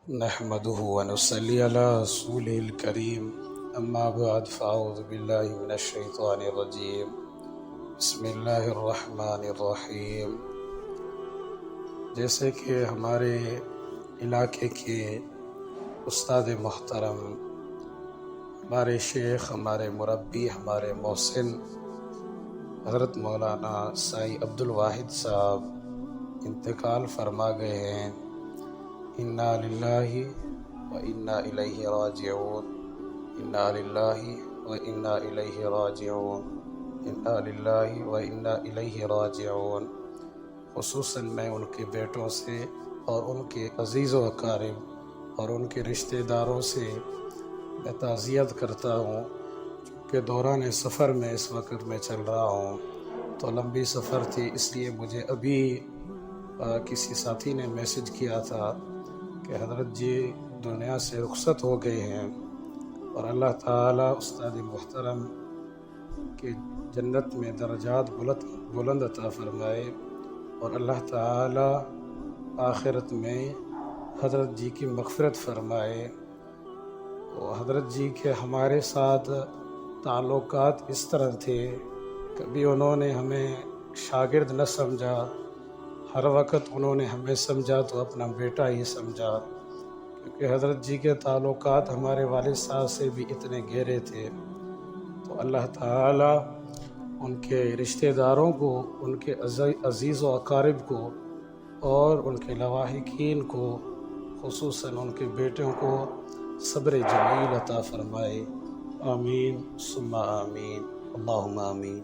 نحمده ونصلي على رسوله الكريم اما بعد فاعوذ باللہ من الشیطان الرجیم بسم اللہ الرحمن الرحیم۔ جیسے کہ ہمارے علاقے کے استاد محترم، ہمارے شیخ، ہمارے مربی، ہمارے محسن حضرت مولانا سائی عبدالواحد صاحب انتقال فرما گئے ہیں۔ انا للہ و انا الیہ راجعون، انا للہ و انا الیہ راجعون، انا للہ و انا الیہ راجعون۔ خصوصاً میں ان کے بیٹوں سے اور ان کے عزیز و اقارب اور ان کے رشتہ داروں سے میں تعزیت کرتا ہوں، کہ دوران سفر میں اس وقت میں چل رہا ہوں، تو لمبی سفر تھی، اس لیے مجھے ابھی کسی ساتھی نے میسج کیا تھا کہ حضرت جی دنیا سے رخصت ہو گئے ہیں، اور اللہ تعالیٰ استاد محترم کے جنت میں درجات بلند عطا فرمائے، اور اللہ تعالیٰ آخرت میں حضرت جی کی مغفرت فرمائے۔ تو حضرت جی کے ہمارے ساتھ تعلقات اس طرح تھے، کبھی انہوں نے ہمیں شاگرد نہ سمجھا، ہر وقت انہوں نے ہمیں سمجھا تو اپنا بیٹا ہی سمجھا، کیونکہ حضرت جی کے تعلقات ہمارے والد صاحب سے بھی اتنے گہرے تھے۔ تو اللہ تعالیٰ ان کے رشتہ داروں کو، ان کے عزیز و اقارب کو اور ان کے لواحقین کو، خصوصاً ان کے بیٹوں کو صبر جمیل عطا فرمائے۔ آمین ثم آمین، اللہم آمین۔